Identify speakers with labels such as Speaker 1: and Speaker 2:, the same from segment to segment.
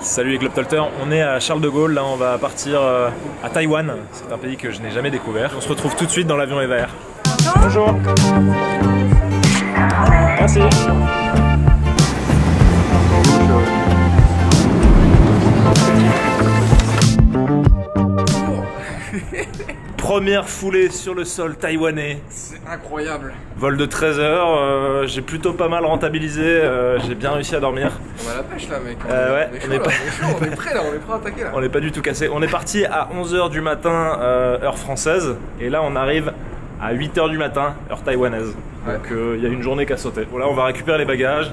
Speaker 1: Salut les Globetrotters, on est à Charles de Gaulle, là on va partir à Taïwan, c'est un pays que je n'ai jamais découvert. On se retrouve tout de suite dans l'avion EVA Air. Bonjour. Merci. Première foulée sur le sol taïwanais.
Speaker 2: C'est incroyable.
Speaker 1: Vol de 13 heures, j'ai plutôt pas mal rentabilisé, j'ai bien réussi à dormir.
Speaker 2: On a la pêche là mec.
Speaker 1: Ouais,
Speaker 2: on est prêt là, on est prêt à attaquer là.
Speaker 1: On n'est pas du tout cassé. On est parti à 11 h du matin, heure française. Et là on arrive à 8 h du matin, heure taïwanaise.
Speaker 2: Ouais.
Speaker 1: Donc il y a une journée qu'à sauter. Voilà, on va récupérer les bagages.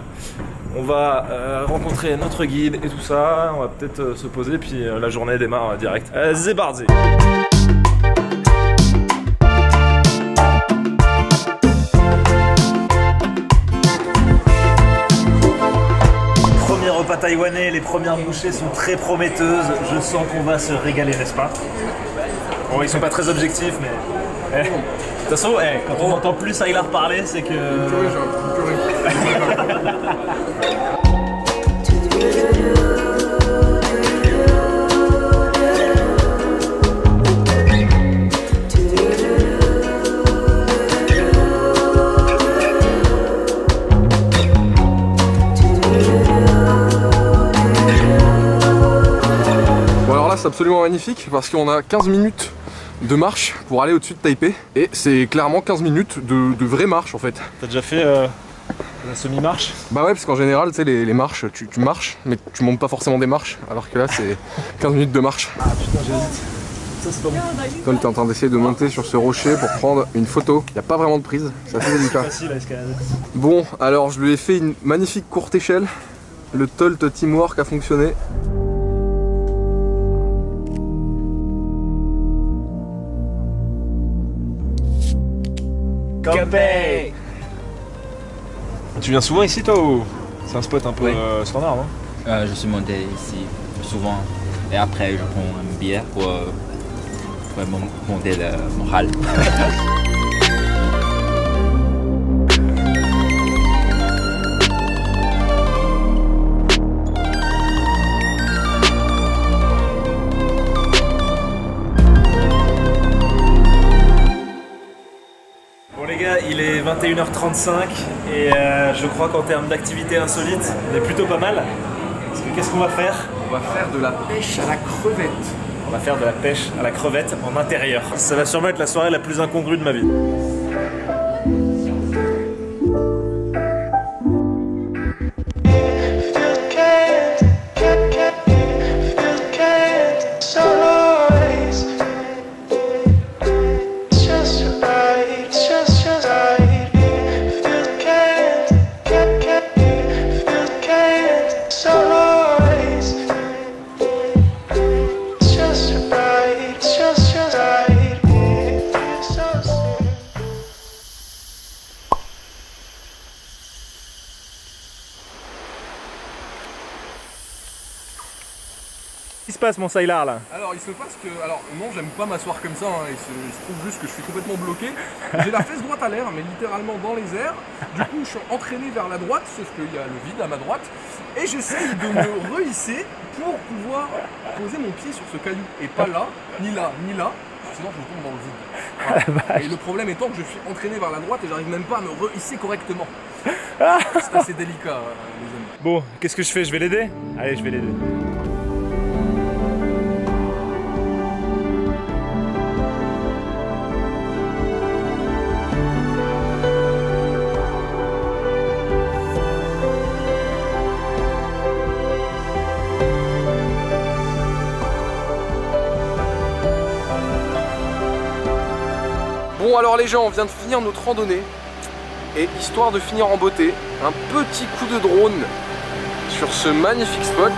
Speaker 1: On va rencontrer notre guide et tout ça. On va peut-être se poser, puis la journée démarre direct. C'est parti. Premier repas taïwanais, les premières bouchées sont très prometteuses. Je sens qu'on va se régaler, n'est-ce pas? Bon, ils sont pas très objectifs, mais... De toute façon, quand on entend plus Aylar parler, c'est que...
Speaker 2: Bon alors là c'est absolument magnifique parce qu'on a 15 minutes de marche pour aller au-dessus de Taipei et c'est clairement 15 minutes de vraie marche en fait.
Speaker 1: T'as déjà fait la semi-marche?
Speaker 2: Bah ouais, parce qu'en général tu sais les marches, tu marches mais tu montes pas forcément des marches alors que là c'est 15 minutes de marche.
Speaker 1: Ah putain, j'hésite. Ça c'est pas bon.
Speaker 2: Tom t'es en train d'essayer de monter sur ce rocher pour prendre une photo. Il n'y a pas vraiment de prise, c'est assez délicat.
Speaker 1: Facile à escalader.
Speaker 2: Bon alors je lui ai fait une magnifique courte échelle. Le Tolt Teamwork a fonctionné.
Speaker 1: Capé. Tu viens souvent ici toi ou c'est un spot un peu
Speaker 3: Oui.
Speaker 1: standard, non?
Speaker 3: Je suis monté ici souvent et après je prends une bière pour monter le moral.
Speaker 1: Bon les gars, il est 21 h 35 et je crois qu'en termes d'activité insolite, on est plutôt pas mal. Parce que qu'est-ce qu'on va faire?
Speaker 2: On va faire de la pêche à la crevette.
Speaker 1: On va faire de la pêche à la crevette en intérieur. Ça va sûrement être la soirée la plus incongrue de ma vie. Qu'est-ce qui se passe mon Saylar là?
Speaker 2: Alors il se passe que, alors non j'aime pas m'asseoir comme ça, hein. Il se trouve juste que je suis complètement bloqué. J'ai la fesse droite à l'air mais littéralement dans les airs. Du coup je suis entraîné vers la droite, sauf qu'il y a le vide à ma droite. Et j'essaye de me rehisser pour pouvoir poser mon pied sur ce caillou. Et pas là, ni là, ni là, sinon je tombe dans le vide. Voilà. Et le problème étant que je suis entraîné vers la droite et j'arrive même pas à me rehisser correctement. C'est assez délicat les amis.
Speaker 1: Bon, qu'est-ce que je fais? Je vais l'aider? Allez, je vais l'aider.
Speaker 2: Bon alors les gens, on vient de finir notre randonnée et histoire de finir en beauté, un petit coup de drone sur ce magnifique spot.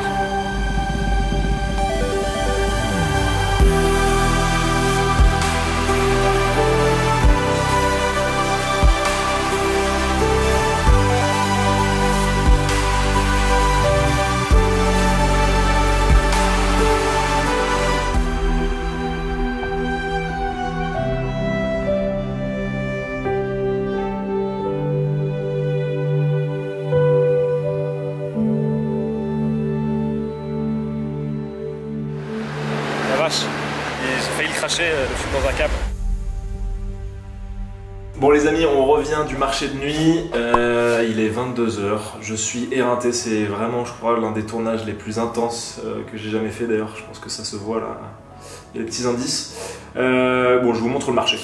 Speaker 1: crash. Et j'ai failli le cracher, le foutre dans un câble. Bon les amis, on revient du marché de nuit, il est 22 h, je suis éreinté, c'est vraiment je crois l'un des tournages les plus intenses que j'ai jamais fait d'ailleurs, je pense que ça se voit là, il y a des petits indices. Bon je vous montre le marché.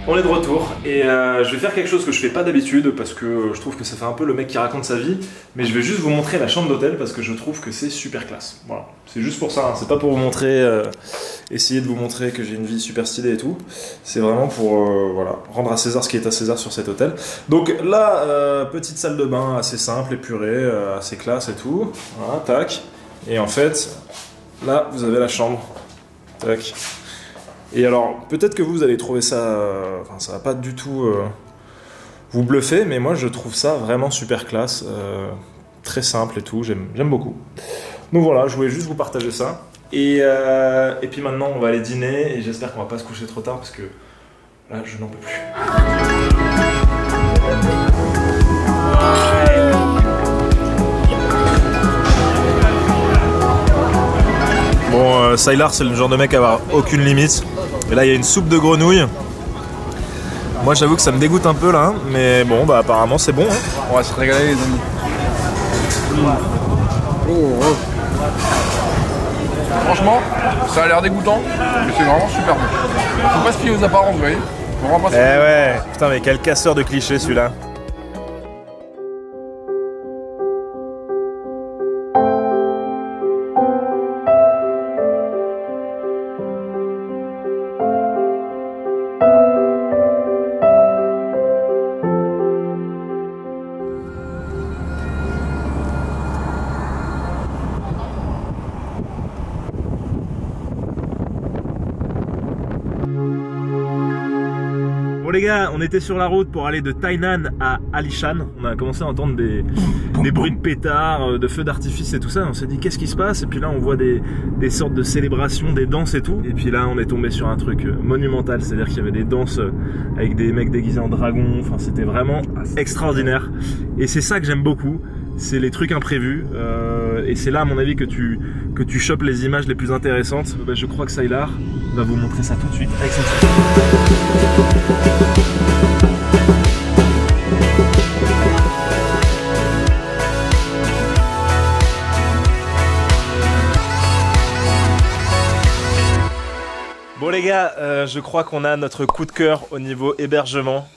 Speaker 1: On est de retour et je vais faire quelque chose que je fais pas d'habitude parce que je trouve que ça fait un peu le mec qui raconte sa vie, mais je vais juste vous montrer la chambre d'hôtel parce que je trouve que c'est super classe. Voilà, c'est juste pour ça, hein. C'est pas pour vous montrer, essayer de vous montrer que j'ai une vie super stylée et tout. C'est vraiment pour voilà, rendre à César ce qui est à César sur cet hôtel. Donc là, petite salle de bain assez simple, épurée, assez classe et tout. Voilà, tac. Et en fait, là vous avez la chambre. Tac. Et alors, peut-être que vous allez trouver ça... Enfin, ça va pas du tout vous bluffer, mais moi je trouve ça vraiment super classe. Très simple et tout, j'aime beaucoup. Donc voilà, je voulais juste vous partager ça. Et puis maintenant, on va aller dîner, et j'espère qu'on va pas se coucher trop tard, parce que là, je n'en peux plus. Bon, Sylar, c'est le genre de mec à avoir aucune limite. Et là, il y a une soupe de grenouille. Moi, j'avoue que ça me dégoûte un peu là, hein, mais bon, bah apparemment, c'est bon. Hein.
Speaker 2: On va se régaler, les amis. Franchement, ça a l'air dégoûtant, mais c'est vraiment super bon. Faut pas se fier aux apparences, vous voyez. Faut vraiment pas se fier.
Speaker 1: Ouais, putain, mais quel casseur de clichés celui-là. Bon les gars, on était sur la route pour aller de Tainan à Alishan. On a commencé à entendre des bruits de pétards, de feux d'artifice et tout ça. On s'est dit qu'est-ce qui se passe? Et puis là on voit des sortes de célébrations, des danses et tout. Et puis là on est tombé sur un truc monumental. C'est-à-dire qu'il y avait des danses avec des mecs déguisés en dragon. Enfin c'était vraiment extraordinaire. Et c'est ça que j'aime beaucoup. C'est les trucs imprévus. Et c'est là à mon avis que tu chopes les images les plus intéressantes. Bah, je crois que Sylar va vous montrer ça tout de suite avec son film. Bon les gars, je crois qu'on a notre coup de cœur au niveau hébergement.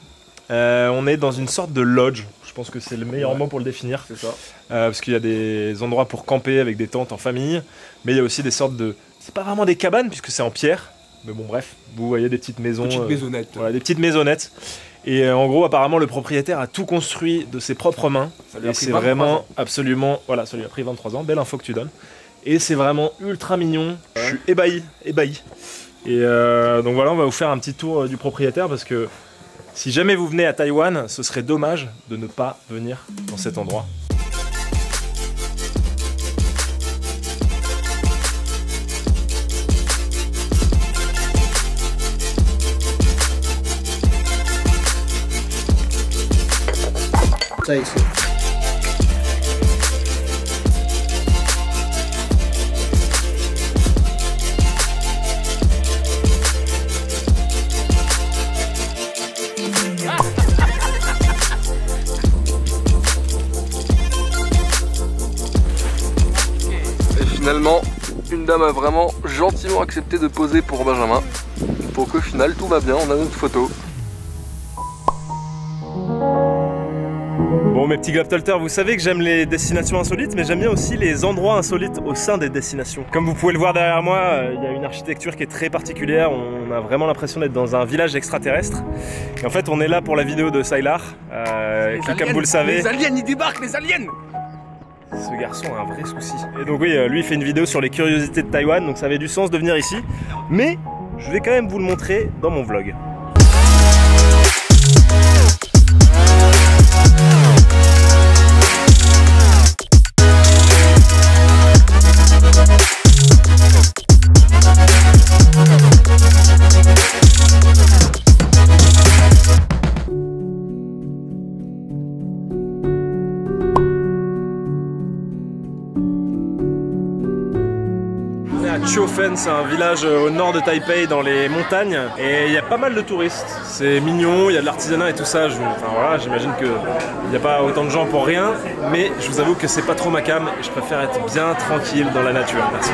Speaker 1: On est dans une sorte de lodge, je pense que c'est le meilleur mot pour le définir.
Speaker 2: C'est ça.
Speaker 1: Parce qu'il y a des endroits pour camper avec des tentes en famille, mais il y a aussi des sortes de... C'est pas vraiment des cabanes puisque c'est en pierre, mais bon bref, vous voyez des petites maisons...
Speaker 2: Petites maisonnettes.
Speaker 1: Voilà, des petites maisonnettes. Et en gros, apparemment, le propriétaire a tout construit de ses propres mains. Et c'est vraiment absolument... Voilà, ça lui a pris 23 ans, belle info que tu donnes. Et c'est vraiment ultra mignon, je suis ébahi. Et donc voilà, on va vous faire un petit tour du propriétaire parce que si jamais vous venez à Taïwan, ce serait dommage de ne pas venir dans cet endroit.
Speaker 4: Ça ici.
Speaker 2: Et finalement, une dame a vraiment gentiment accepté de poser pour Benjamin. Pour qu'au final tout va bien, on a notre photo.
Speaker 1: Bon mes petits Globtalters, vous savez que j'aime les destinations insolites, mais j'aime bien aussi les endroits insolites au sein des destinations. Comme vous pouvez le voir derrière moi, il y a une architecture qui est très particulière, on a vraiment l'impression d'être dans un village extraterrestre. Et en fait on est là pour la vidéo de Sylar, qui comme vous le savez...
Speaker 2: Les aliens, ils débarquent, les aliens!
Speaker 1: Ce garçon a un vrai souci. Et donc oui, lui il fait une vidéo sur les curiosités de Taïwan, donc ça avait du sens de venir ici. Mais je vais quand même vous le montrer dans mon vlog.
Speaker 5: Chiofen, c'est un village au nord de Taipei dans les montagnes et il y a pas mal de touristes. C'est mignon, il y a de l'artisanat et tout ça. Enfin voilà, j'imagine qu'il n'y a pas autant de gens pour rien, mais je vous avoue que c'est pas trop ma cam et je préfère être bien tranquille dans la nature. Merci.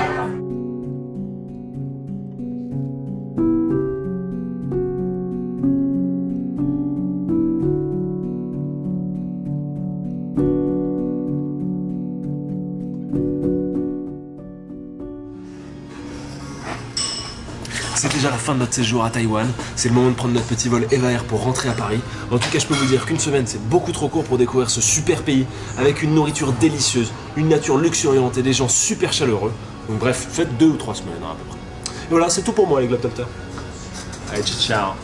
Speaker 5: C'est déjà la fin de notre séjour à Taïwan, c'est le moment de prendre notre petit vol Eva Air pour rentrer à Paris. En tout cas, je peux vous dire qu'une semaine, c'est beaucoup trop court pour découvrir ce super pays, avec une nourriture délicieuse, une nature luxuriante et des gens super chaleureux. Donc bref, faites 2 ou 3 semaines hein, à peu près. Et voilà, c'est tout pour moi les Globetopters. Allez, ciao.